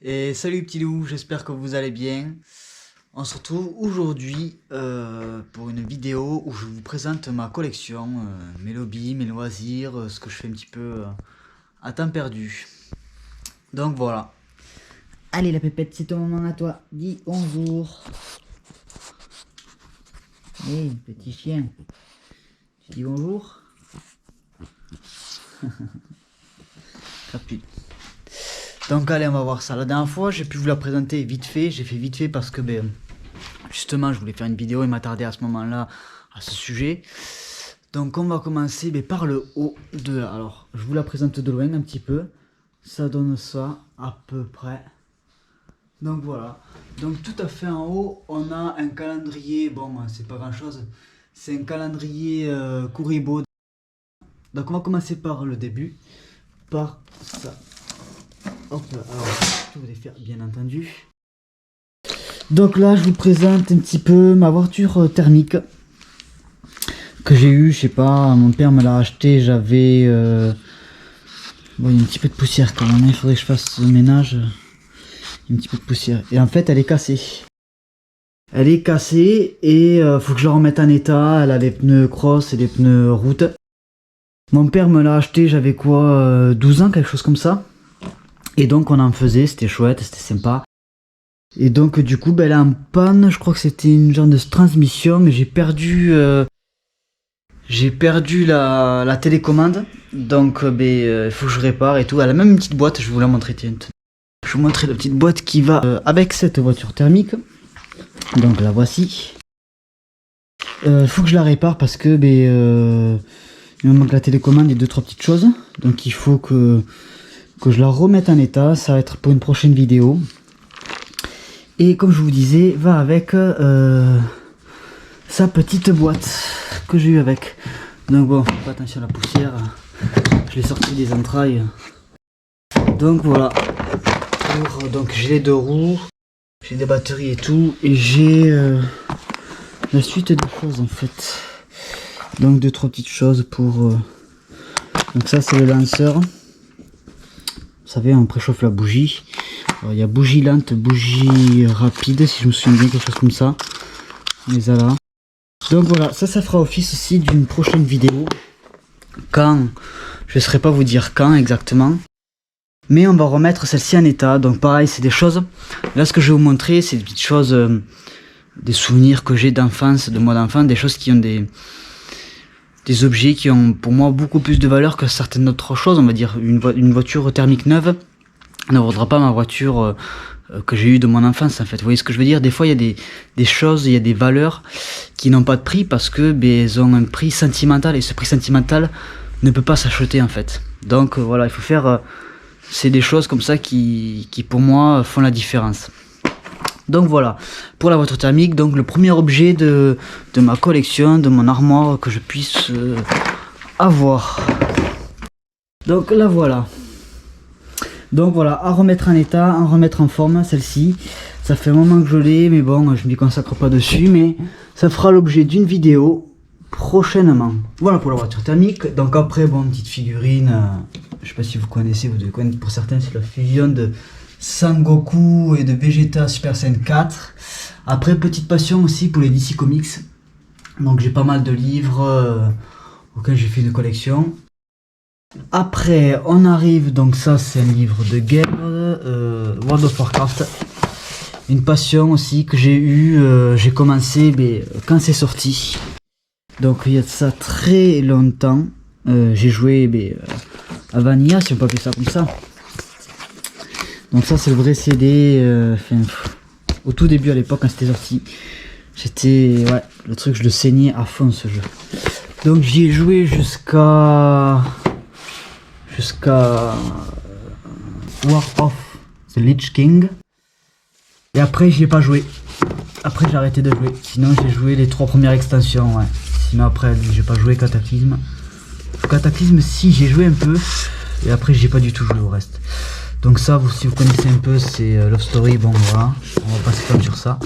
Et salut petit loup, j'espère que vous allez bien. On se retrouve aujourd'hui pour une vidéo où je vous présente ma collection, mes hobbies, mes loisirs, ce que je fais un petit peu à temps perdu. Donc voilà. Allez la pépette, c'est ton moment à toi. Dis bonjour. Hé, petit chien. Tu dis bonjour? Crapule. Donc allez, on va voir ça. La dernière fois, j'ai pu vous la présenter vite fait. J'ai fait vite fait parce que justement, je voulais faire une vidéo et m'attarder à ce moment-là à ce sujet. Donc on va commencer par le haut de là. Alors, je vous la présente de loin un petit peu. Ça donne ça à peu près. Donc voilà. Donc tout à fait en haut, on a un calendrier. Bon, c'est pas grand chose. C'est un calendrier Kuribo. Donc on va commencer par le début. Par ça. Hop là. Alors, je vais faire bien entendu. Donc là, je vous présente un petit peu ma voiture thermique que j'ai eu, je sais pas, mon père me l'a acheté, j'avais bon, il y a un petit peu de poussière quand même, il faudrait que je fasse le ménage. Il y a un petit peu de poussière. Et en fait, elle est cassée. Elle est cassée et faut que je la remette en état. Elle a des pneus cross et des pneus route. Mon père me l'a acheté, j'avais quoi, 12 ans, quelque chose comme ça. Et donc on en faisait, c'était chouette, c'était sympa. Et donc du coup, elle est en panne, je crois que c'était une genre de transmission, mais j'ai perdu la télécommande, donc il faut que je répare et tout. Elle a même une petite boîte, je vais vous la montrer. Tiens. Je vais vous montrer la petite boîte qui va avec cette voiture thermique. Donc la voici. Il faut que je la répare parce que il me manque la télécommande et 2-3 petites choses. Donc il faut que je la remette en état. Ça va être pour une prochaine vidéo. Et comme je vous disais, va avec sa petite boîte que j'ai eu avec. Donc bon, pas attention à la poussière, je l'ai sorti des entrailles. Donc voilà. Donc j'ai les deux roues, j'ai des batteries et tout, et j'ai la suite des choses en fait. Donc 2-3 petites choses pour. Donc ça c'est le lanceur. Vous savez, on préchauffe la bougie. Alors, il y a bougie lente, bougie rapide, si je me souviens bien, quelque chose comme ça. On les a là. Donc voilà, ça fera office aussi d'une prochaine vidéo. Quand, je ne saurais pas vous dire quand exactement. Mais on va remettre celle-ci en état. Donc pareil, c'est des choses. Là, ce que je vais vous montrer, c'est des petites choses, des souvenirs que j'ai d'enfance, de moi d'enfant, des choses qui ont des objets qui ont pour moi beaucoup plus de valeur que certaines autres choses. On va dire une voiture thermique neuve ne vaudra pas ma voiture que j'ai eu de mon enfance en fait. Vous voyez ce que je veux dire? Des fois il y a des choses, il y a des valeurs qui n'ont pas de prix parce que elles ont un prix sentimental et ce prix sentimental ne peut pas s'acheter en fait. Donc voilà, il faut faire c'est des choses comme ça qui pour moi font la différence. Donc voilà, pour la voiture thermique, donc le premier objet de ma collection, de mon armoire que je puisse avoir. Donc la voilà. Donc voilà, à remettre en état, à remettre en forme, celle-ci. Ça fait un moment que je l'ai, mais bon, je ne m'y consacre pas dessus, mais ça fera l'objet d'une vidéo prochainement. Voilà pour la voiture thermique. Donc après, bon, petite figurine, je sais pas si vous connaissez, vous devez connaître pour certains, c'est la fusion de Sangoku et de Vegeta Super Saiyan 4. Après, petite passion aussi pour les DC Comics. Donc j'ai pas mal de livres auxquels j'ai fait une collection. Après, on arrive, donc ça c'est un livre de guerre, World of Warcraft. Une passion aussi que j'ai eu, j'ai commencé quand c'est sorti. Donc il y a de ça très longtemps. J'ai joué à Vanilla, si on peut appeler ça comme ça. Donc ça c'est le vrai CD, au tout début à l'époque quand c'était sorti. C'était, ouais, le truc je le saignais à fond ce jeu. Donc j'y ai joué jusqu'à War of the Lich King. Et après j'y ai pas joué. Après j'ai arrêté de jouer. Sinon j'ai joué les 3 premières extensions, ouais. Sinon après j'ai pas joué Cataclysme. Cataclysme si j'ai joué un peu. Et après j'ai pas du tout joué au reste. Donc ça, si vous connaissez un peu, c'est Love Story, bon voilà, on va pas s'étendre sur ça.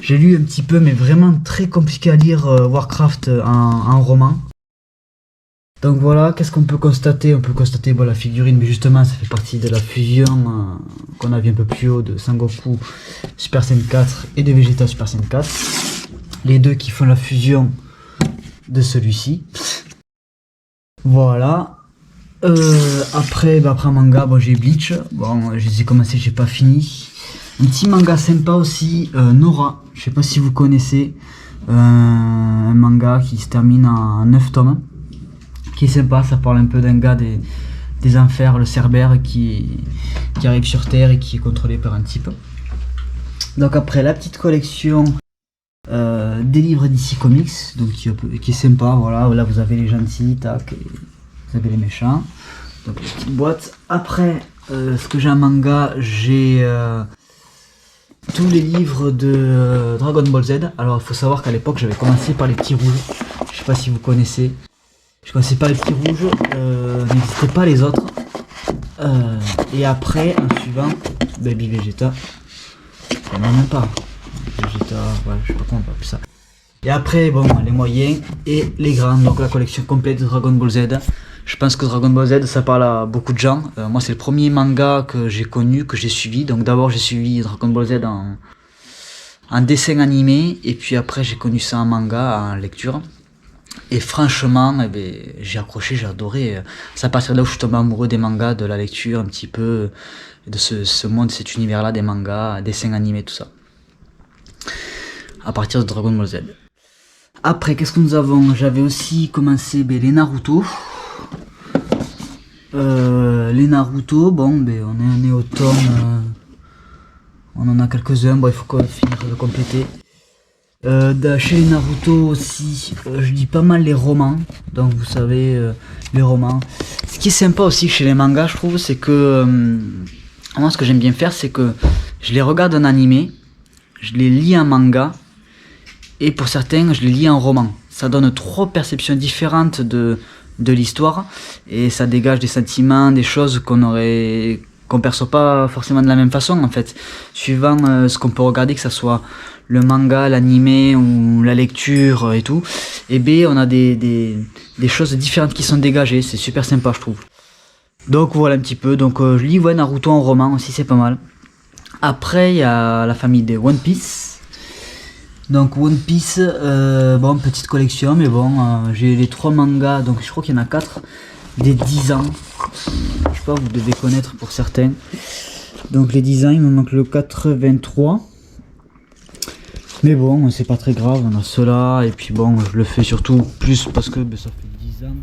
J'ai lu un petit peu, mais vraiment très compliqué à lire Warcraft en roman. Donc voilà, qu'est-ce qu'on peut constater? On peut constater bon, la figurine, mais justement ça fait partie de la fusion qu'on a vu un peu plus haut de Sangoku Super Saiyan 4 et de Vegeta Super Saiyan 4. Les deux qui font la fusion de celui-ci. Voilà. Après manga, bon, j'ai Bleach. Bon, je les ai commencé, j'ai pas fini. Un petit manga sympa aussi, Nora. Je sais pas si vous connaissez. Un manga qui se termine en 9 tomes. Qui est sympa, ça parle un peu d'un gars des enfers, le Cerbère, qui arrive sur Terre et qui est contrôlé par un type. Donc après, la petite collection des livres DC Comics, donc qui est sympa, voilà, là vous avez les gentils, tac, et vous avez les méchants, donc les petites boîtes. Après, ce que j'ai en manga, j'ai tous les livres de Dragon Ball Z. Alors il faut savoir qu'à l'époque j'avais commencé par les petits rouges, je sais pas si vous connaissez, je connaissais pas les petits rouges, n'existait pas les autres, et après, en suivant, Baby Vegeta, il n'y en a même pas. Vegeta, ouais, je sais pas comment on peut appeler ça. Et après, bon, les moyens et les grands, donc la collection complète de Dragon Ball Z. Je pense que Dragon Ball Z, ça parle à beaucoup de gens. Moi, c'est le premier manga que j'ai connu, que j'ai suivi. Donc d'abord, j'ai suivi Dragon Ball Z en dessin animé, et puis après, j'ai connu ça en manga, en lecture. Et franchement, eh ben, j'ai accroché, j'ai adoré. C'est à partir de là où je suis tombé amoureux des mangas, de la lecture, un petit peu, de ce monde, cet univers-là, des mangas, dessins animés, tout ça. À partir de Dragon Ball Z. Après, qu'est-ce que nous avons? J'avais aussi commencé les Naruto. Les Naruto, bon, ben, on est au tome. On en a quelques-uns, bon, il faut finir de compléter. Chez les Naruto aussi, je lis pas mal les romans. Donc, vous savez, les romans. Ce qui est sympa aussi chez les mangas, je trouve, c'est que. Moi, ce que j'aime bien faire, c'est que je les regarde en animé, je les lis en manga. Et pour certains, je les lis en roman. Ça donne 3 perceptions différentes de l'histoire. Et ça dégage des sentiments, des choses qu'on perçoit pas forcément de la même façon, en fait. Suivant ce qu'on peut regarder, que ça soit le manga, l'animé ou la lecture et tout. Et bien, on a des choses différentes qui sont dégagées. C'est super sympa, je trouve. Donc voilà un petit peu. Donc je lis Naruto en roman aussi, c'est pas mal. Après, il y a la famille des One Piece. Donc One Piece, bon, petite collection, mais bon, j'ai les 3 mangas, donc je crois qu'il y en a 4, des 10 ans. Je sais pas, vous devez connaître pour certains. Donc les 10 ans, il me manque le 83. Mais bon, c'est pas très grave, on a cela, et puis bon, je le fais surtout plus parce que ça fait 10 ans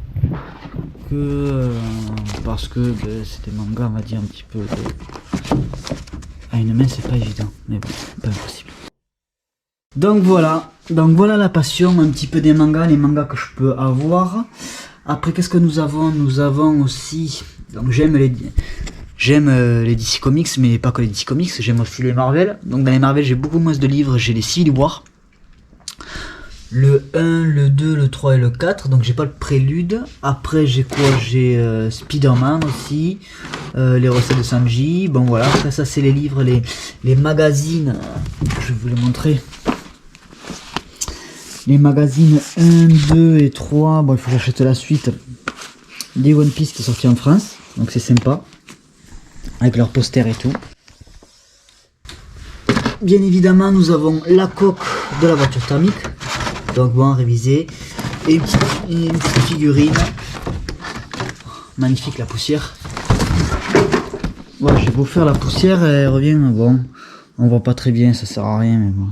que parce que c'est des mangas, on va dire, un petit peu. À une main, c'est pas évident, mais bon, pas impossible. Donc voilà la passion un petit peu des mangas, les mangas que je peux avoir. Après, qu'est-ce que nous avons? Nous avons aussi, donc j'aime les DC Comics, mais pas que les DC Comics, j'aime aussi les Marvel. Donc dans les Marvel, j'ai beaucoup moins de livres, j'ai les Civil War. Le 1, le 2, le 3 et le 4, donc j'ai pas le prélude. Après j'ai quoi? J'ai Spider-Man aussi, les recettes de Sanji. Bon voilà, après ça c'est les livres, les magazines, je vais vous les montrer. Les magazines 1, 2 et 3, bon il faut que j'achète la suite des One Piece qui est sorti en France, donc c'est sympa, avec leurs posters et tout. Bien évidemment nous avons la coque de la voiture thermique, donc bon, révisé, et une petite figurine, magnifique la poussière. Voilà, j'ai beau faire la poussière, elle revient, bon, on voit pas très bien, ça sert à rien, mais bon.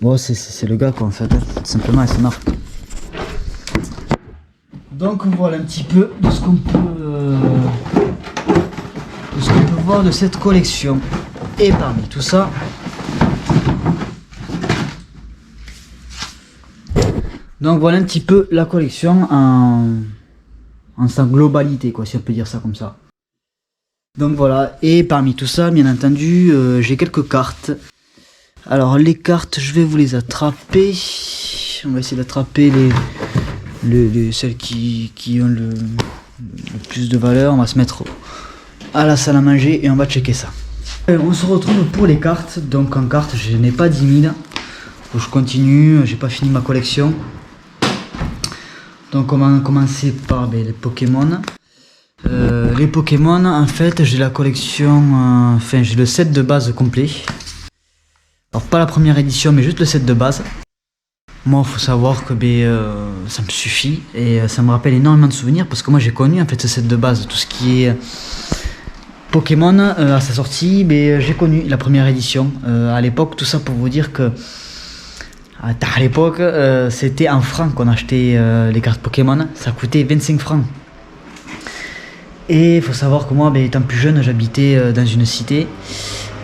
Bon, c'est le gars quoi en fait, tout simplement, elle se marque. Donc voilà un petit peu de ce qu'on peut voir de cette collection. Et parmi tout ça, donc voilà un petit peu la collection en sa globalité quoi, si on peut dire ça comme ça. Donc voilà, et parmi tout ça, bien entendu, j'ai quelques cartes. Alors les cartes, je vais vous les attraper. On va essayer d'attraper celles qui ont le plus de valeur. On va se mettre à la salle à manger et on va checker ça. On se retrouve pour les cartes. Donc en cartes, je n'ai pas 10 000. Faut que je continue, j'ai pas fini ma collection. Donc on va commencer par les Pokémon. Les Pokémon, en fait, j'ai la collection, j'ai le set de base complet. Alors pas la première édition, mais juste le set de base. Moi, il faut savoir que ça me suffit et ça me rappelle énormément de souvenirs parce que moi j'ai connu en fait ce set de base, tout ce qui est Pokémon à sa sortie, j'ai connu la première édition. À l'époque, tout ça pour vous dire que à l'époque, c'était en francs qu'on achetait les cartes Pokémon, ça coûtait 25 francs. Et il faut savoir que moi, étant plus jeune, j'habitais dans une cité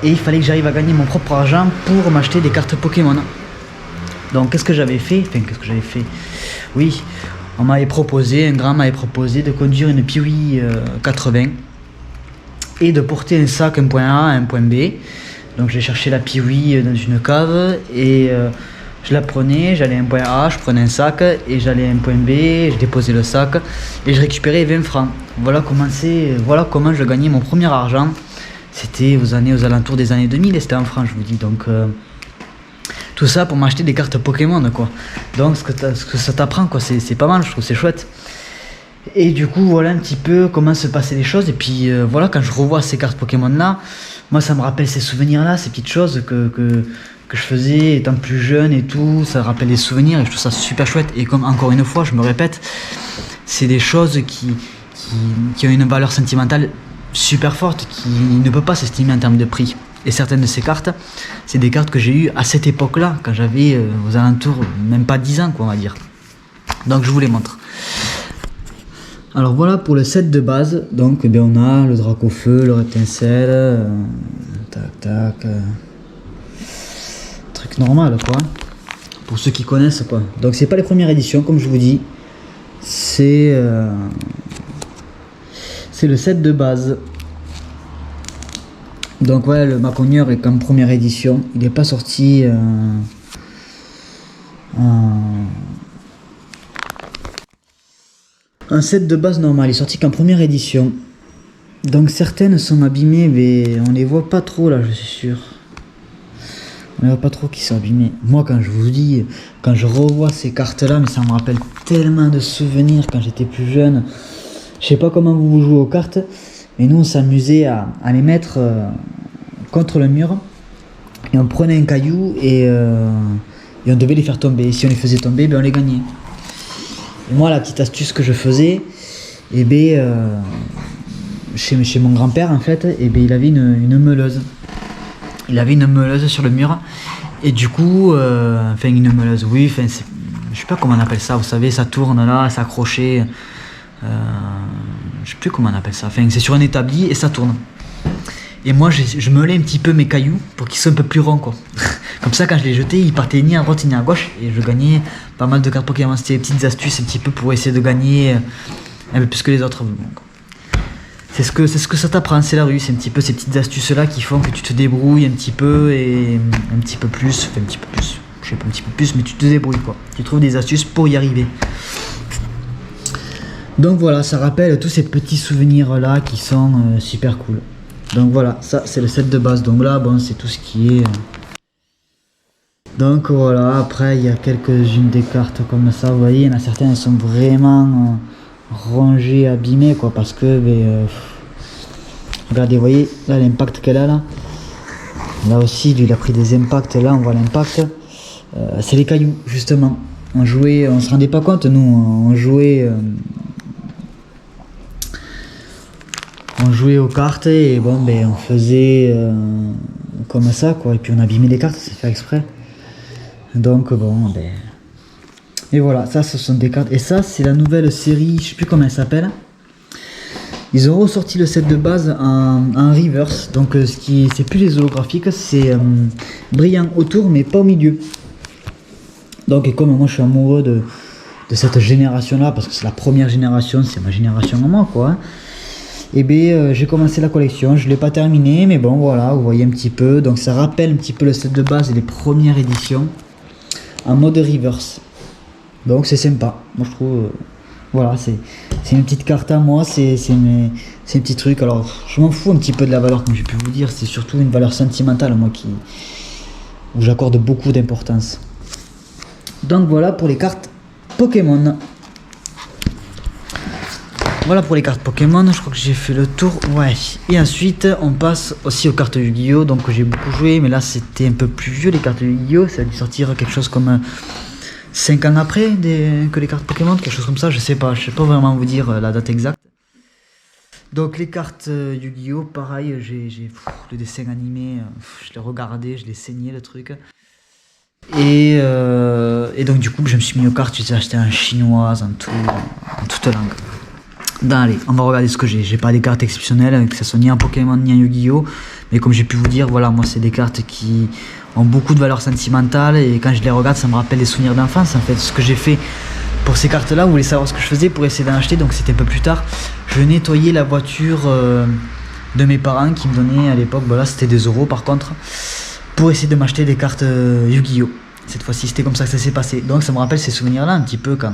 et il fallait que j'arrive à gagner mon propre argent pour m'acheter des cartes Pokémon. Donc qu'est-ce que j'avais fait? Oui, un grand m'avait proposé de conduire une Piwi 80 et de porter un sac, un point A, un point B. Donc j'ai cherché la Piwi dans une cave et je la prenais, j'allais à un point A, je prenais un sac et j'allais à un point B, je déposais le sac et je récupérais 20 francs. Voilà comment je gagnais mon premier argent. C'était aux alentours des années 2000 et c'était en francs, je vous dis. Donc tout ça pour m'acheter des cartes Pokémon, quoi. Donc ce que ça t'apprend, quoi, c'est pas mal, je trouve, c'est chouette. Et du coup, voilà un petit peu comment se passaient les choses. Et puis voilà, quand je revois ces cartes Pokémon là, moi ça me rappelle ces souvenirs là, ces petites choses que je faisais étant plus jeune et tout. Ça rappelle des souvenirs et je trouve ça super chouette. Et comme encore une fois, je me répète, c'est des choses qui ont une valeur sentimentale super forte, qui ne peut pas s'estimer en termes de prix. Et certaines de ces cartes, c'est des cartes que j'ai eues à cette époque-là, quand j'avais aux alentours, même pas 10 ans, quoi, on va dire. Donc je vous les montre. Alors voilà pour le set de base. Donc on a le Dracofeu, le Reptincelle, truc normal, quoi. Pour ceux qui connaissent, quoi. Donc c'est pas les premières éditions, comme je vous dis. C'est le set de base. Donc ouais, le Macogneur est comme première édition, il n'est pas sorti un set de base normal, il est sorti qu'en première édition. Donc certaines sont abîmées, mais on les voit pas trop là, je suis sûr. On les voit pas trop qui sont abîmées. Moi quand je vous dis, quand je revois ces cartes là, mais ça me rappelle tellement de souvenirs quand j'étais plus jeune. Je sais pas comment vous jouez aux cartes, mais nous on s'amusait à les mettre contre le mur et on prenait un caillou et on devait les faire tomber. Et si on les faisait tomber, on les gagnait. Et moi la petite astuce que je faisais, chez mon grand-père en fait, il avait une meuleuse. Il avait une meuleuse sur le mur et du coup, une meuleuse, oui, je sais pas comment on appelle ça, vous savez, ça tourne là, ça accroché. Je sais plus comment on appelle ça, c'est sur un établi et ça tourne. Et moi je meulais un petit peu mes cailloux pour qu'ils soient un peu plus ronds, quoi. Comme ça quand je les jetais, ils partaient ni à droite ni à gauche et je gagnais pas mal de cartes Pokémon. C'était des petites astuces un petit peu pour essayer de gagner un peu plus que les autres. C'est ce que ça t'apprend, c'est la rue, c'est un petit peu ces petites astuces là qui font que tu te débrouilles un petit peu et un petit peu plus, je sais pas un petit peu plus, mais tu te débrouilles, quoi. Tu trouves des astuces pour y arriver. Donc voilà, ça rappelle tous ces petits souvenirs là qui sont super cool. Donc voilà, ça c'est le set de base. Donc là, c'est tout ce qui est. Donc voilà, après il y a quelques-unes des cartes comme ça. Vous voyez, il y en a certaines, elles sont vraiment rongées, abîmées, quoi, parce que regardez, vous voyez là l'impact qu'elle a là. Là aussi, lui, il a pris des impacts. Là, on voit l'impact. C'est les cailloux, justement. On jouait, on se rendait pas compte, nous, on jouait aux cartes et on faisait comme ça, quoi, et puis on abîmait les cartes, c'est fait exprès. Donc et voilà, ça ce sont des cartes, et ça c'est la nouvelle série, je sais plus comment elle s'appelle. Ils ont ressorti le set de base en reverse, donc c'est plus les holographiques, c'est brillant autour mais pas au milieu. Donc et comme moi je suis amoureux de cette génération là, parce que c'est la première génération, c'est ma génération à moi, quoi. Et j'ai commencé la collection, je l'ai pas terminé, mais bon voilà, vous voyez un petit peu, donc ça rappelle un petit peu le set de base et les premières éditions en mode reverse. Donc c'est sympa, moi je trouve, voilà, c'est une petite carte à moi, c'est un petit truc. Alors je m'en fous un petit peu de la valeur, comme j'ai pu vous dire, c'est surtout une valeur sentimentale, moi où j'accorde beaucoup d'importance. Donc voilà pour les cartes Pokémon. Voilà pour les cartes Pokémon, je crois que j'ai fait le tour. Ouais. Et ensuite, on passe aussi aux cartes Yu-Gi-Oh! Donc j'ai beaucoup joué, mais là c'était un peu plus vieux les cartes Yu-Gi-Oh! Ça a dû sortir quelque chose comme 5 ans après que les cartes Pokémon, quelque chose comme ça, je sais pas vraiment vous dire la date exacte. Donc les cartes Yu-Gi-Oh! Pareil, j'ai le dessin animé, je l'ai regardé, je l'ai saigné le truc. Et donc du coup je me suis mis aux cartes, j'ai acheté en chinoise, en toute langue. Donc, allez, on va regarder ce que j'ai. J'ai pas des cartes exceptionnelles, que ce soit ni en Pokémon ni en Yu-Gi-Oh! Mais comme j'ai pu vous dire, voilà, moi c'est des cartes qui ont beaucoup de valeur sentimentale et quand je les regarde, ça me rappelle des souvenirs d'enfance. En fait, ce que j'ai fait pour ces cartes-là, vous voulez savoir ce que je faisais pour essayer d'en acheter, donc c'était un peu plus tard. Je nettoyais la voiture de mes parents qui me donnaient à l'époque, voilà, c'était des euros par contre, pour essayer de m'acheter des cartes Yu-Gi-Oh! Cette fois-ci, c'était comme ça que ça s'est passé. Donc ça me rappelle ces souvenirs-là un petit peu quand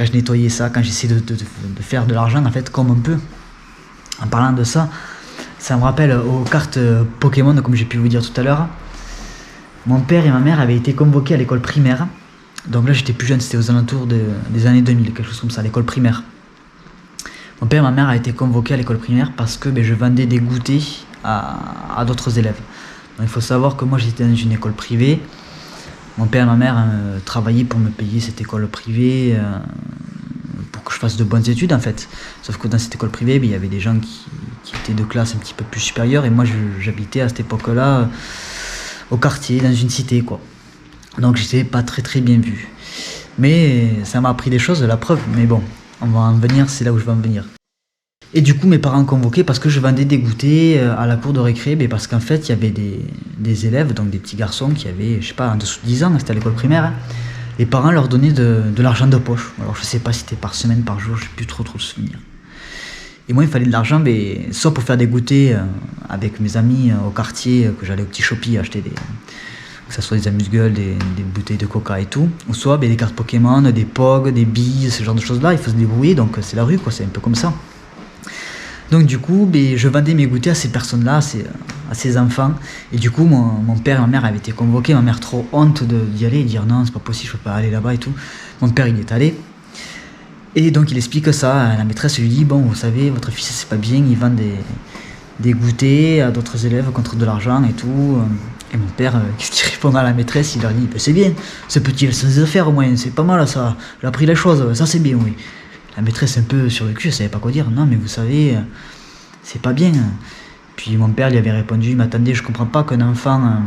je nettoyais ça, quand j'essayais de faire de l'argent en fait comme on peut. En parlant de ça, ça me rappelle aux cartes Pokémon, comme j'ai pu vous dire tout à l'heure. Mon père et ma mère avaient été convoqués à l'école primaire. Donc là j'étais plus jeune, c'était aux alentours des années 2000, quelque chose comme ça, l'école primaire. Mon père et ma mère avaient été convoqués à l'école primaire parce que je vendais des goûters à d'autres élèves. Donc il faut savoir que moi j'étais dans une école privée. Mon père et ma mère travaillaient pour me payer cette école privée pour que je fasse de bonnes études en fait. Sauf que dans cette école privée, il y avait des gens qui étaient de classe un petit peu plus supérieure et moi j'habitais à cette époque-là au quartier, dans une cité quoi. Donc j'étais pas très bien vu. Mais ça m'a appris des choses, la preuve. Mais bon, on va en venir, c'est là où je vais en venir. Et du coup, mes parents convoquaient parce que je vendais des goûters à la cour de récré, mais parce qu'en fait, il y avait des élèves, donc des petits garçons qui avaient, je sais pas, en dessous de 10 ans, c'était à l'école primaire. Les parents leur donnaient de l'argent de poche. Alors, je sais pas si c'était par semaine, par jour, j'ai plus trop de souvenirs. Et moi, il me fallait de l'argent, mais soit pour faire des goûters avec mes amis au quartier, que j'allais au petit Shopee acheter que ce soit des amuse-gueules, des bouteilles de coca et tout, ou soit des cartes Pokémon, des POG, des billes, ce genre de choses-là. Il faut se débrouiller, donc c'est la rue, quoi, c'est un peu comme ça. Donc du coup, je vendais mes goûters à ces personnes-là, à ces enfants. Et du coup, mon père et ma mère avaient été convoqués. Ma mère trop honte d'y aller et dire non, c'est pas possible, je peux pas aller là-bas et tout. Mon père, il est allé. Et donc il explique ça. La maîtresse lui dit, bon, vous savez, votre fils, c'est pas bien, il vend des goûters à d'autres élèves contre de l'argent et tout. Et mon père, qu'est-ce qu'il répond à la maîtresse? Il leur dit, c'est bien, ce petit, il sait faire au moins, c'est pas mal ça. Il a appris les choses, ça c'est bien, oui. La maîtresse un peu sur le cul, elle savait pas quoi dire. Non mais vous savez, c'est pas bien. Puis mon père lui avait répondu, mais attendez, je comprends pas qu'un enfant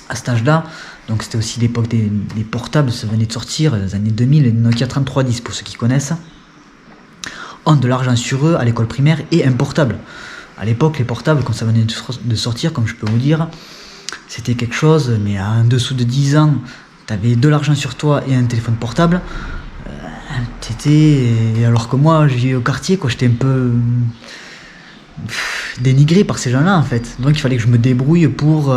à cet âge-là, donc c'était aussi l'époque des portables, ça venait de sortir, les années 2000, les Nokia 3310 pour ceux qui connaissent, ont de l'argent sur eux à l'école primaire et un portable. À l'époque, les portables, quand ça venait de sortir, comme je peux vous dire, c'était quelque chose, mais en dessous de 10 ans, t'avais de l'argent sur toi et un téléphone portable. Alors que moi, j'y au quartier, quoi, j'étais un peu dénigré par ces gens-là, en fait. Donc il fallait que je me débrouille pour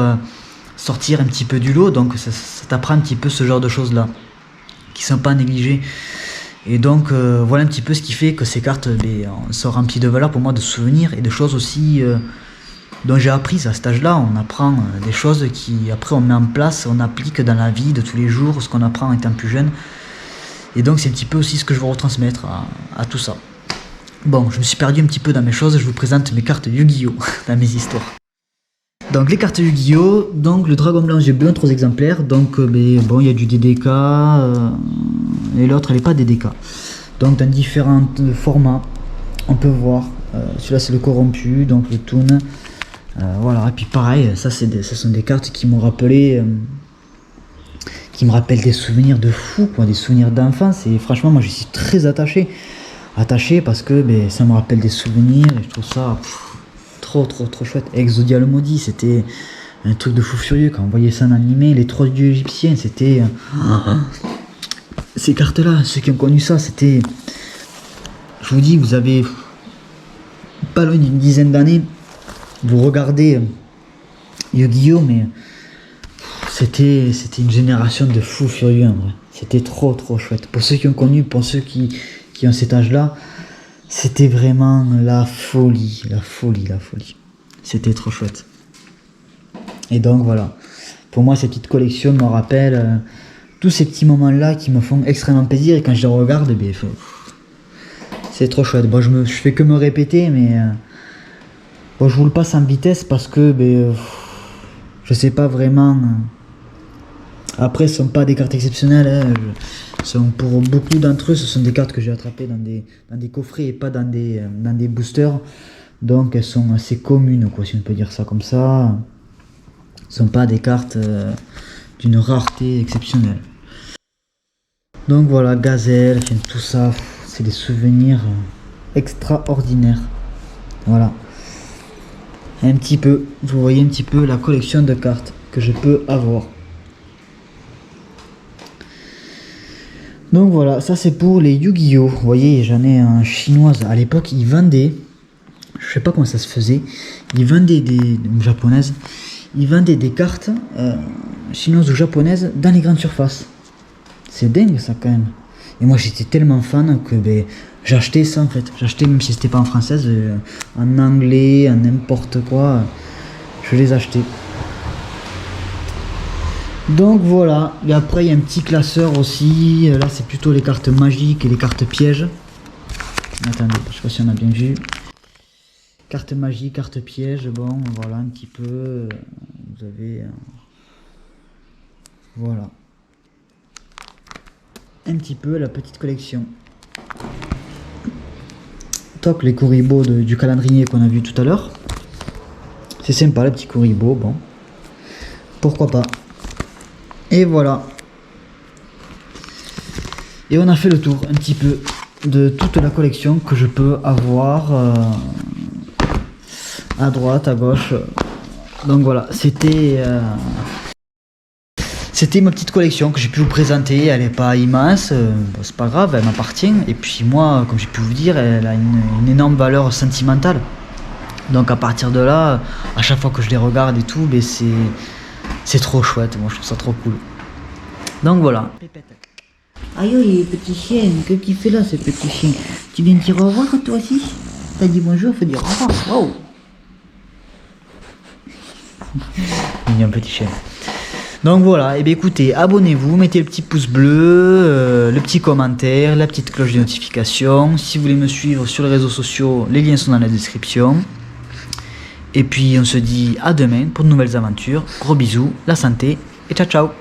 sortir un petit peu du lot. Donc ça t'apprend un petit peu ce genre de choses-là, qui sont pas négligées. Et donc voilà un petit peu ce qui fait que ces cartes sont remplies de valeurs pour moi, de souvenirs et de choses aussi dont j'ai appris à cet âge-là. On apprend des choses qui, après, on met en place, on applique dans la vie de tous les jours, ce qu'on apprend en étant plus jeune. Et donc c'est un petit peu aussi ce que je veux retransmettre à tout ça. Bon, je me suis perdu un petit peu dans mes choses, je vous présente mes cartes Yu-Gi-Oh! Dans mes histoires. Donc les cartes Yu-Gi-Oh! Donc le Dragon Blanc, j'ai besoin de 3 exemplaires. Donc bon, il y a du DDK et l'autre elle n'est pas DDK. Donc dans différents formats, on peut voir. Celui-là c'est le corrompu, donc le Toon. Voilà, et puis pareil, ce sont des cartes qui m'ont rappelé... qui me rappelle des souvenirs de fou, quoi, des souvenirs d'enfance. Et franchement, moi, je suis très attaché parce que ça me rappelle des souvenirs et je trouve ça trop chouette. Exodia le maudit, c'était un truc de fou furieux quand on voyait ça en animé. Les 3 dieux égyptiens, c'était ces cartes-là, ceux qui ont connu ça, c'était, je vous dis, vous avez pas loin d'une dizaine d'années, vous regardez Yu-Gi-Oh, mais c'était une génération de fous furieux en vrai. C'était trop chouette. Pour ceux qui ont connu, pour ceux qui ont cet âge-là, c'était vraiment la folie. C'était trop chouette. Et donc voilà. Pour moi, cette petite collection me rappelle tous ces petits moments-là qui me font extrêmement plaisir. Et quand je les regarde, C'est trop chouette. Bon, je fais que me répéter, mais bon, je vous le passe en vitesse parce que je sais pas vraiment. Après, ce sont pas des cartes exceptionnelles. Hein. Pour beaucoup d'entre eux, ce sont des cartes que j'ai attrapées dans des coffrets et pas dans des boosters. Donc elles sont assez communes, quoi, si on peut dire ça comme ça. Ce ne sont pas des cartes d'une rareté exceptionnelle. Donc voilà, Gazelle, tout ça, c'est des souvenirs extraordinaires. Voilà. Un petit peu, vous voyez un petit peu la collection de cartes que je peux avoir. Donc voilà, ça c'est pour les Yu-Gi-Oh! Vous voyez, j'en ai un chinoise. À l'époque, ils vendaient, je sais pas comment ça se faisait, ils vendaient japonaises, ils vendaient des cartes chinoises ou japonaises dans les grandes surfaces. C'est dingue ça quand même. Et moi j'étais tellement fan que j'achetais ça en fait. J'achetais même si c'était pas en française, en anglais, en n'importe quoi, je les achetais. Donc voilà, et après il y a un petit classeur aussi, là c'est plutôt les cartes magiques et les cartes pièges. Attendez, je sais pas si on a bien vu. Cartes magiques, cartes pièges, bon voilà un petit peu, vous avez, voilà. Un petit peu la petite collection. Toc, les Kuribo du calendrier qu'on a vu tout à l'heure. C'est sympa le petit Kuribo, bon. Pourquoi pas. Et voilà. Et on a fait le tour un petit peu de toute la collection que je peux avoir à droite, à gauche. Donc voilà, c'était ma petite collection que j'ai pu vous présenter. Elle n'est pas immense, bon, c'est pas grave, elle m'appartient. Et puis moi, comme j'ai pu vous dire, elle a une énorme valeur sentimentale. Donc à partir de là, à chaque fois que je les regarde et tout, c'est trop chouette, moi je trouve ça trop cool. Donc voilà. Aïe, aïe, petit chien, qu'est-ce qu'il fait là, ce petit chien? Tu viens de dire au revoir, toi aussi? T'as dit bonjour, faut dire au revoir. Wow. Il y a un petit chien. Donc voilà, et bien écoutez, abonnez-vous, mettez le petit pouce bleu, le petit commentaire, la petite cloche de notification. Si vous voulez me suivre sur les réseaux sociaux, les liens sont dans la description. Et puis on se dit à demain pour de nouvelles aventures. Gros bisous, la santé et ciao ciao.